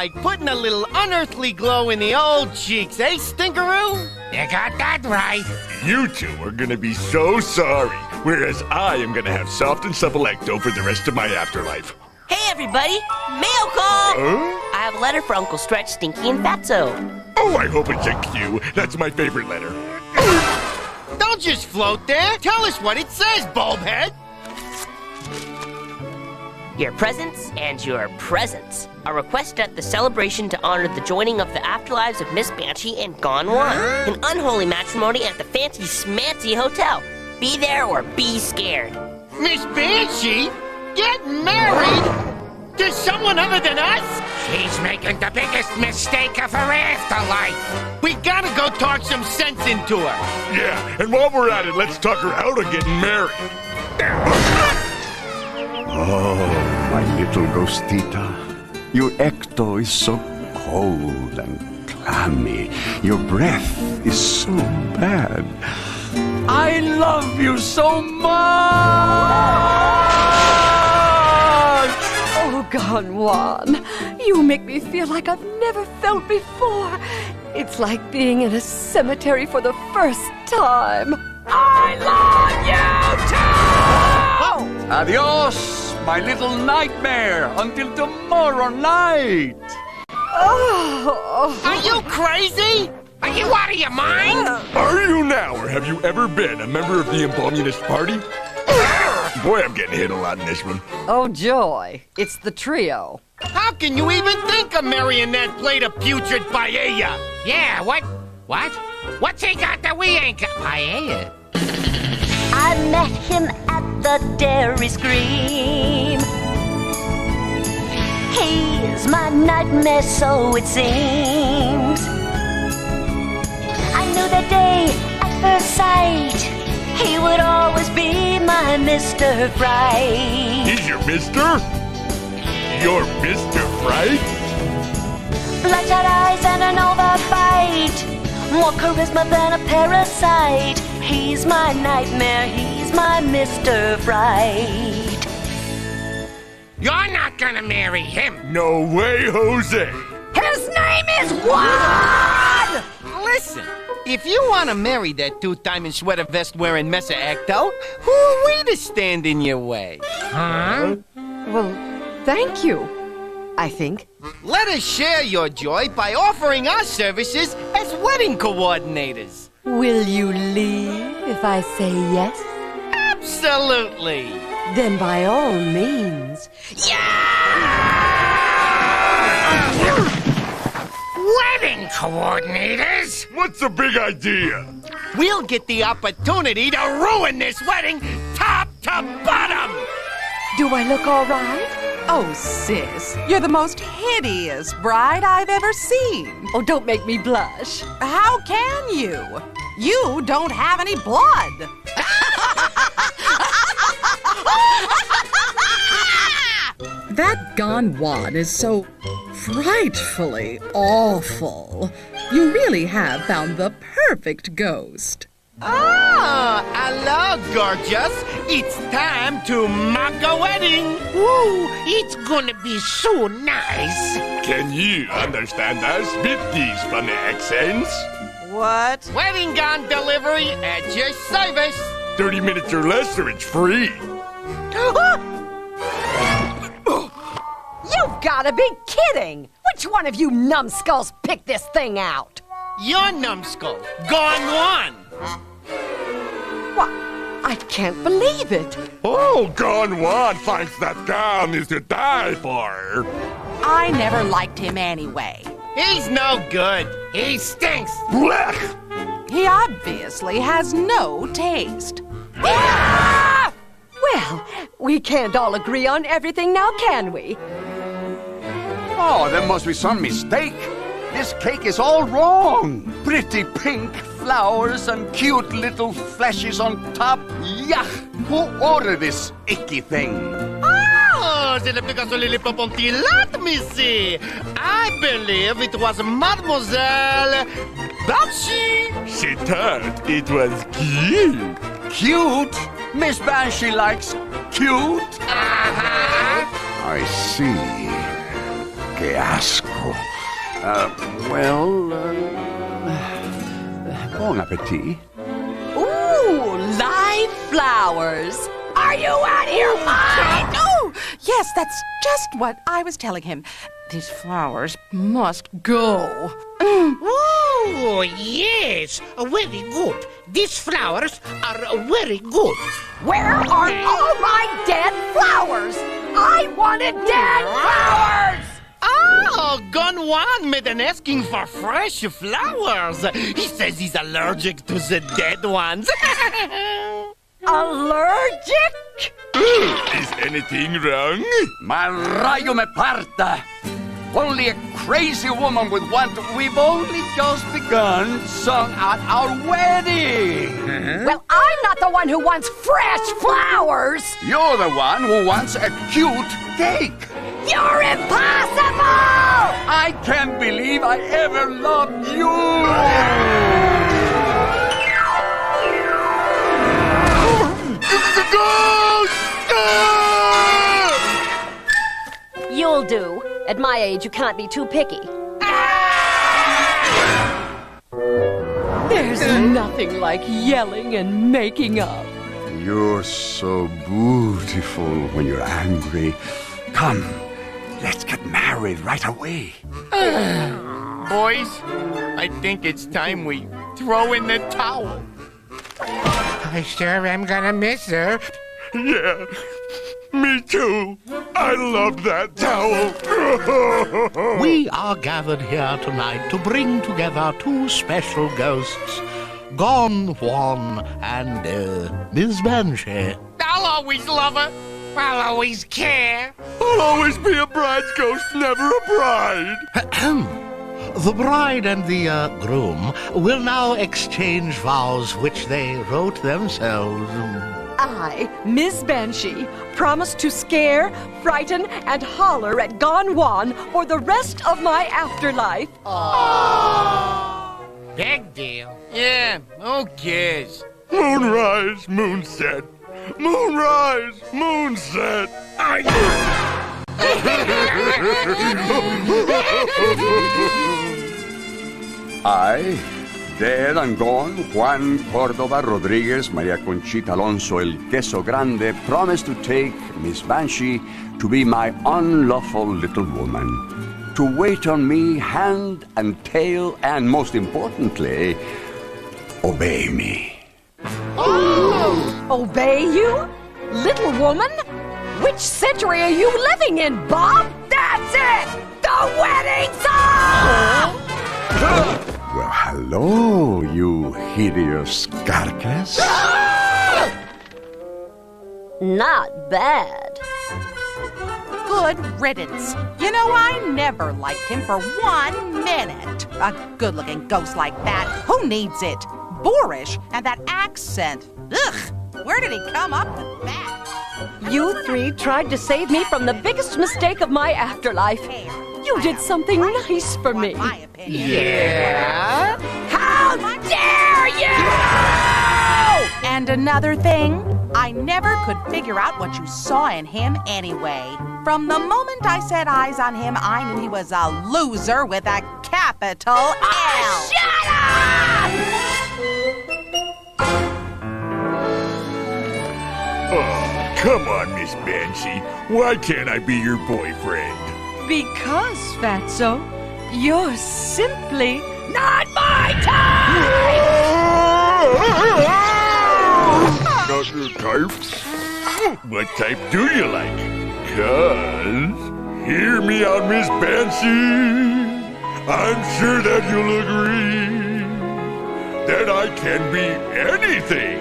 like putting a little unearthly glow in the old cheeks, eh, Stinkeroo? You got that right. You two are gonna be so sorry, whereas I am gonna have soft and supple ecto for the rest of my afterlife. Hey, everybody! Mail call! I have a letter for Uncle Stretch, Stinky, and Fatso. Oh, I hope it's a Q. That's my favorite letter. Don't just float there. Tell us what it says, Bulbhead. Your presents and your presents are requested at the celebration to honor the joining of the afterlives of Miss Banshee and Gone One, an unholy matrimony at the Fancy Smancy Hotel. Be there or be scared. Miss Banshee? Get married? To someone other than us? She's making the biggest mistake of her afterlife. We gotta go talk some sense into her. Yeah, and while we're at it, let's talk her out of getting married. Oh, my little ghostita. Your ecto is so cold and clammy. Your breath is so bad. I love you so much! Oh, Gone One, you make me feel like I've never felt before. It's like being in a cemetery for the first time. I love you too! Adios, my little nightmare, until tomorrow night. Oh. Are you crazy? Are you out of your mind? Are you now, or have you ever been a member of the Embalmist Party? Boy, I'm getting hit a lot in this one. Oh, joy. It's the trio. How can you even think of marrying that plate of putrid paella? Yeah, what? What's he got that we ain't got? Paella. I met him at the Dairy Scream. He's my nightmare, so it seems. I knew that day at first sight he would always be my Mr. Fright. He's your mister? Your Mr. Fright? Bloodshot eyes and an overbite, more charisma than a parasite. He's my nightmare, he's my Mr. Fright. You're not gonna marry him. No way, Jose. His name is Juan! Listen, if you want to marry that two-timing sweater vest wearing Mesa Ecto, who are we to stand in your way? Huh? Well, thank you, I think. Let us share your joy by offering our services as wedding coordinators. Will you leave if I say yes? Absolutely. Then by all means. Wedding coordinators? What's the big idea? We'll get the opportunity to ruin this wedding top to bottom. Do I look all right? Oh, sis, you're the most hideous bride I've ever seen. Oh, don't make me blush. How can you? You don't have any blood. That Gone One is so frightfully awful. You really have found the perfect ghost. Ah, hello, gorgeous. It's time to mock a wedding. Ooh, it's gonna be so nice. Can you understand us with these funny accents? What? Wedding gown delivery at your service. 30 minutes or less, or it's free. You've gotta be kidding! Which one of you numbskulls picked this thing out? Your numbskull, Gone One. What? I can't believe it. Oh, Gone One finds that gown is to die for. I never liked him anyway. He's no good. He stinks. Blech! He obviously has no taste. Ah! Well, we can't all agree on everything now, can we? Oh, there must be some mistake. This cake is all wrong. Pretty pink flowers and cute little flashes on top. Yuck! Who ordered this icky thing? Oh, c'est le Picasso Lillipop-on-Tilat, missy. I believe it was Mademoiselle Banshee. She thought it was cute. Cute? Miss Banshee likes cute? Uh-huh. I see. Que asco. Bon appetit. Ooh, live flowers. Are you out of your mind? Oh, yes, that's just what I was telling him. These flowers must go. Oh, yes. Very good. These flowers are very good. Where are all my dead flowers? I wanted dead flowers! Oh, Gon Juan made an asking for fresh flowers. He says he's allergic to the dead ones. Allergic? Is anything wrong? My rayo me parta. Only a crazy woman would want. We've only just begun sung at our wedding. Well, I'm not the one who wants fresh flowers. You're the one who wants a cute cake. You're impossible! I can't believe I ever loved you. You'll do. At my age, you can't be too picky. There's nothing like yelling and making up. You're so beautiful when you're angry. Come, let's get married right away. Boys, I think it's time we throw in the towel. I sure am gonna miss her. Yeah, me too. I love that towel. We are gathered here tonight to bring together two special ghosts, Gon Juan and Miss Banshee. I'll always love her. I'll always care. I'll always be a bride's ghost, never a bride. The bride and the groom will now exchange vows which they wrote themselves. I, Ms. Banshee, promise to scare, frighten, and holler at Gon Juan for the rest of my afterlife. Big deal. Yeah, who cares? Moonrise, moonset. Moonrise, moonset. I, dead and gone, Juan Cordova Rodriguez, Maria Conchita Alonso El Queso Grande, promise to take Miss Banshee to be my unlawful little woman, to wait on me hand and tail, and most importantly, obey me. Obey you? Little woman? Which century are you living in, Bob? That's it! The wedding song! Well, hello, you hideous carcass. Not bad. Good riddance. You know, I never liked him for 1 minute. A good-looking ghost like that, who needs it? Boorish, and that accent. Ugh, where did he come up with that? You three tried to save me from the biggest mistake of my afterlife. You did something nice for me. My opinion. Yeah? How dare you! And another thing, I never could figure out what you saw in him anyway. From the moment I set eyes on him, I knew he was a loser with a capital L. Shut up! Oh, come on, Miss Banshee. Why can't I be your boyfriend? Because, Fatso, you're simply not my type! Not your type? What type do you like? 'Cause, hear me out, Miss Banshee. I'm sure that you'll agree that I can be anything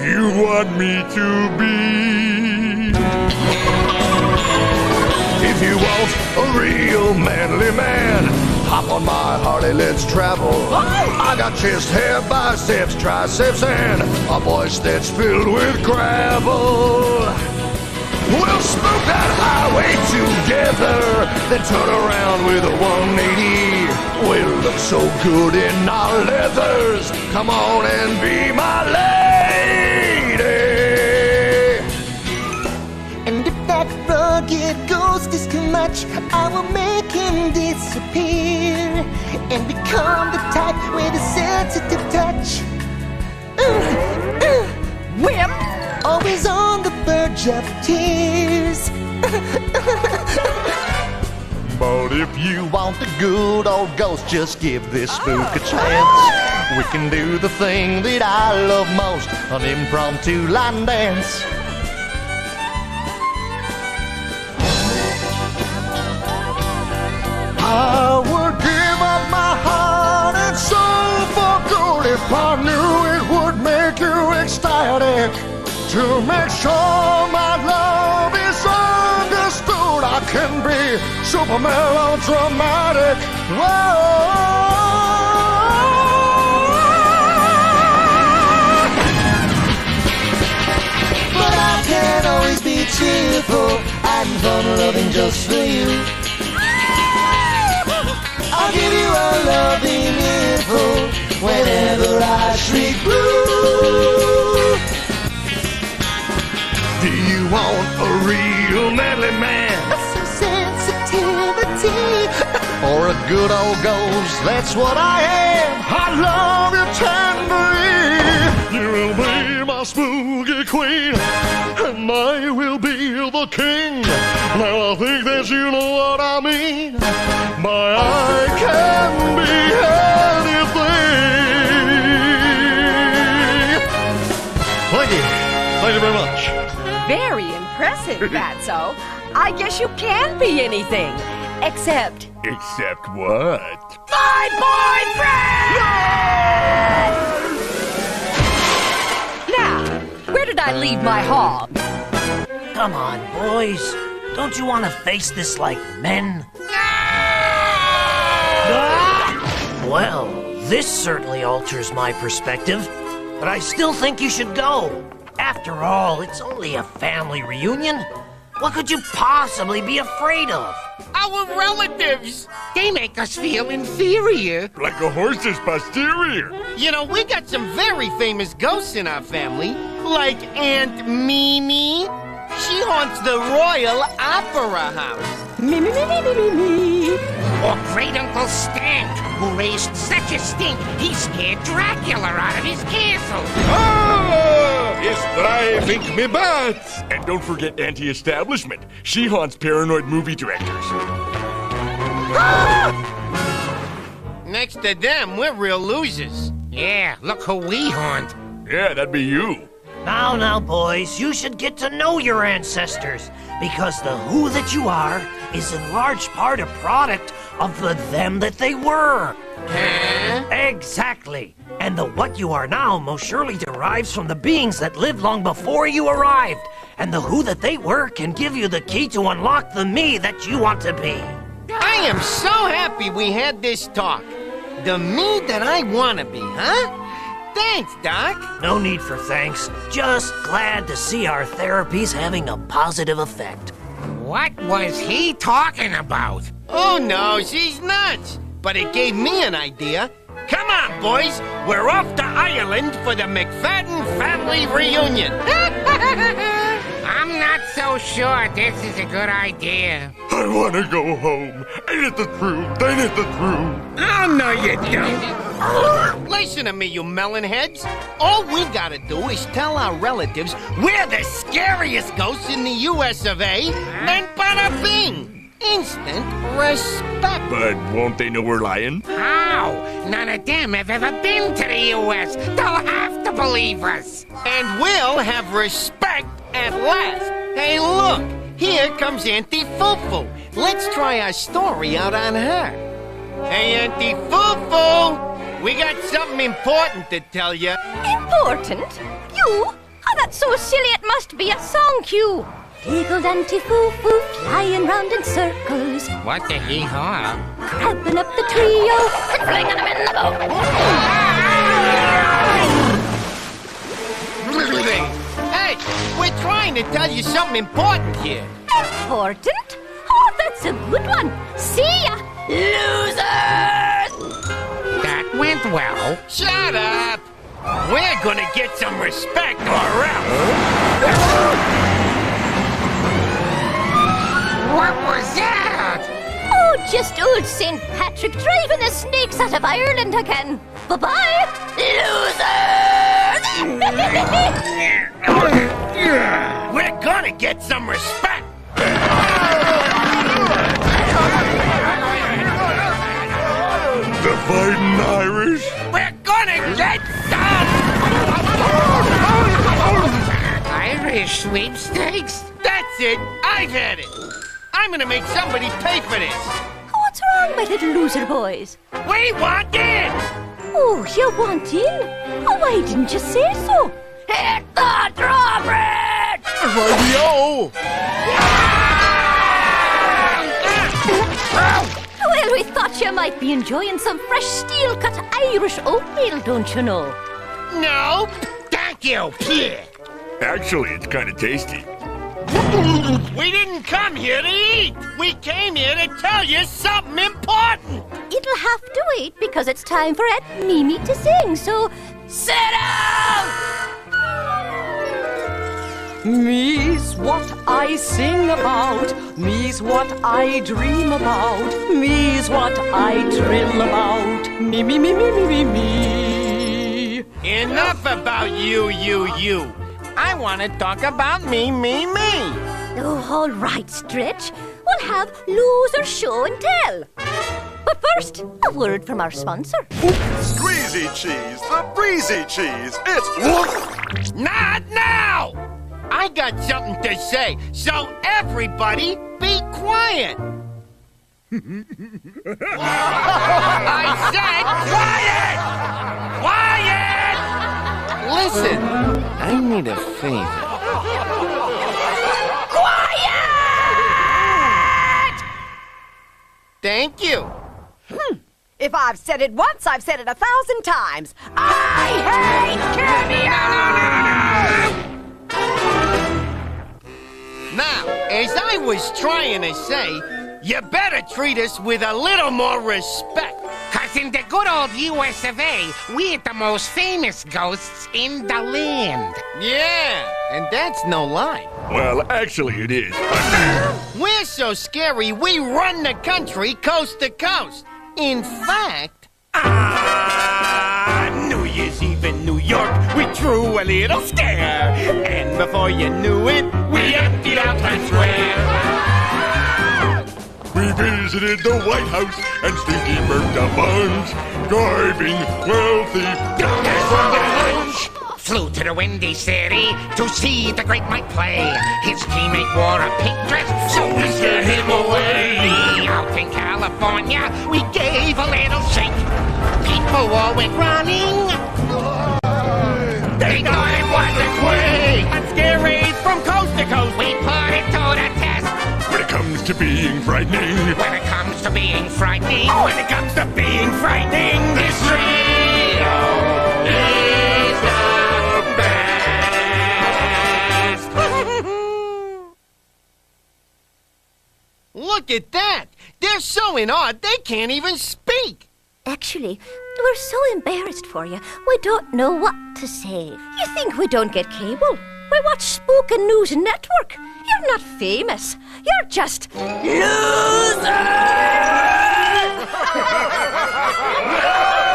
you want me to be. If you want a real manly man, hop on my Harley, let's travel. I got chest hair, biceps, triceps, and a voice that's filled with gravel. We'll smoke that highway together, then turn around with a 180. We'll look so good in our leathers. Come on and be my lady. And if that rugged ghost is too much, I will make him can disappear and become the type with a sensitive touch. Wimp! Always on the verge of tears. But if you want the good old ghost, just give this spook a chance. We can do the thing that I love most, an impromptu line dance. I would give up my heart and soul for good if I knew it would make you ecstatic. To make sure my love is understood, I can be super melodramatic. Whoa. But I can't always be cheerful and fun-loving just for you. I'll give you a loving earful whenever I shriek blue. Do you want a real manly man? Some sensitivity. Or a good old ghost, that's what I am. I love you tenderly. You will be my spooky queen, and I will be the king. Now I think that you know what I mean. By I can be anything. Thank you. Thank you very much. Very impressive, Fatso. I guess you can be anything. Except... Except what? my boyfriend! Now, where did I leave my hob? Come on, boys. Don't you want to face this like men? Well, this certainly alters my perspective. But I still think you should go. After all, it's only a family reunion. What could you possibly be afraid of? Our relatives! They make us feel inferior. Like a horse's posterior. You know, we got some very famous ghosts in our family, like Aunt Mimi. She haunts the Royal Opera House. Me. Or Great Uncle Stank, who raised such a stink he scared Dracula out of his castle. Ah! It's driving me bats. And don't forget Anti-Establishment. She haunts paranoid movie directors. Next to them, we're real losers. Yeah, look who we haunt. Yeah, that'd be you. Now, boys, you should get to know your ancestors, because the who that you are is in large part a product of the them that they were. Huh? Exactly. And the what you are now most surely derives from the beings that lived long before you arrived. And the who that they were can give you the key to unlock the me that you want to be. I am so happy we had this talk. The me that I want to be, huh? Thanks, Doc. No need for thanks. Just glad to see our therapy's having a positive effect. What was he talking about? Oh, no, she's nuts. But it gave me an idea. Come on, boys. We're off to Ireland for the McFadden family reunion. I'm not so sure this is a good idea. I want to go home. Ain't it the truth? Ain't it the truth? Oh, no, you don't. Listen to me, you melonheads. All we gotta do is tell our relatives we're the scariest ghosts in the US of A, and bada bing! Instant respect. But won't they know we're lying? How? None of them have ever been to the US. They'll have to believe us. And we'll have respect at last. Hey, look, here comes Auntie Foo-Foo. Let's try our story out on her. Hey, Auntie Foo-Foo, we got something important to tell you. Important? You? Oh, that's so silly it must be a song cue. Giggled Auntie Foo-Foo, flying round in circles. What the hee-haw? Crabbing up the trio and flinging them in the boat. Hey, we're trying to tell you something important here. Important? Oh, that's a good one. See ya, losers! That went well. Shut up! We're gonna get some respect or else. What was that? Oh, just old St. Patrick driving the snakes out of Ireland again. Bye-bye, losers! We're gonna get some respect. The fighting Irish? We're gonna get some! Irish sweepstakes? That's it. I've had it. I'm gonna make somebody pay for this. What's wrong with it, loser boys? We want in! Oh, you want in? Oh, why didn't you say so? Hit the drawbridge! Radio! Well, we thought you might be enjoying some fresh steel-cut Irish oatmeal, don't you know? No, thank you, Pierre. Actually, it's kind of tasty. We didn't come here to eat. We came here to tell you something important. It'll have to wait because it's time for Aunt Mimi to sing, so sit down! Me's what I sing about, me's what I dream about, me's what I drill about, me, me, me, me, me, me, me. Enough about you. I want to talk about me. Oh, all right, Stretch. We'll have loser show and tell. But first, a word from our sponsor. Squeezy cheese, the breezy cheese. It's woof. Not now! I got something to say, so everybody be quiet. I said quiet! Quiet! Listen, I need a favor. Quiet! Thank you. If I've said it once, I've said it 1,000 times. I hate cameo! Now, as I was trying to say, you better treat us with a little more respect. 'Cause in the good old US of A, we're the most famous ghosts in the land. Yeah, and that's no lie. Well, actually, it is. We're so scary, we run the country coast to coast. In fact... New Year's Eve in New York, we drew a little scare. And before you knew it, we emptied out Times Square. We visited the White House and Stinky burped a bunch, driving wealthy donors from the lunch. Flew to the Windy City to see the great Mike play. His teammate wore a pink dress, so we scared him away. Out in California, we gave a little shake. People all went running. They thought it was a quake. I'm scary from coast to coast. We put it to the test. When it comes to being frightening. When it comes to being frightening. When it comes to being frightening, this trio is the best. Look at that. They're so in awe, they can't even speak. Actually, we're so embarrassed for you, we don't know what to say. You think we don't get cable? We watch Spook and News Network. You're not famous. You're just losers!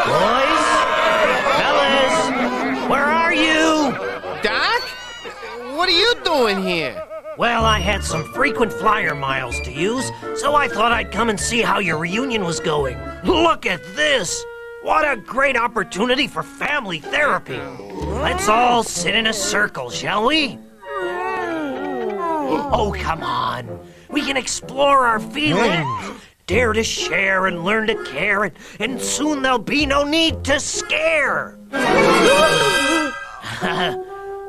Boys, fellas, where are you? Doc? What are you doing here? Well, I had some frequent flyer miles to use, so I thought I'd come and see how your reunion was going. Look at this! What a great opportunity for family therapy. Let's all sit in a circle, shall we? Oh, come on. We can explore our feelings. Dare to share and learn to care, and soon there'll be no need to scare.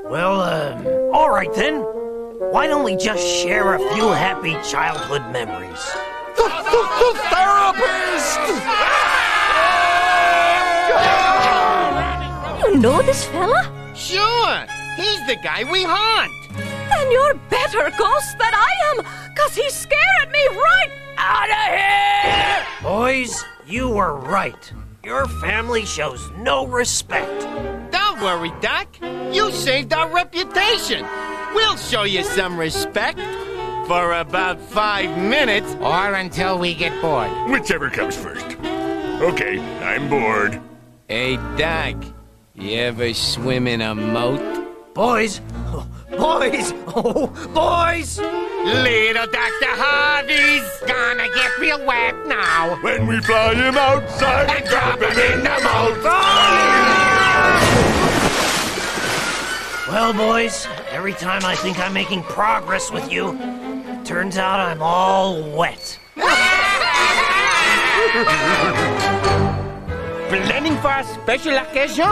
Well, all right then. Why don't we just share a few happy childhood memories? The therapist! You know this fella? Sure. He's the guy we haunt. Then you're better ghost than I am, 'cause he's scaring me right out of here! Boys, you were right. Your family shows no respect. Don't worry, Doc. You saved our reputation. We'll show you some respect. For about 5 minutes. Or until we get bored. Whichever comes first. Okay, I'm bored. Hey, Doc, you ever swim in a moat? Boys! Boys! Oh, boys! Little Dr. Harvey's gonna get real wet now. When we fly him outside and drop him in the mouth. Well, boys, every time I think I'm making progress with you, turns out I'm all wet. Planning for a special occasion?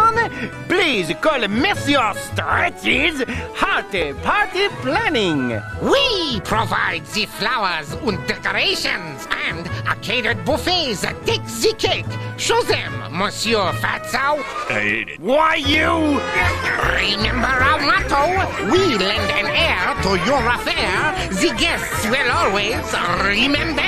Please call Monsieur Stretches Hearty Party Planning. We provide the flowers and decorations and a catered buffet that takes the cake. Show them, Monsieur Fatso. I hate it. Why you? Remember our motto? We lend an ear to your affair. The guests will always remember.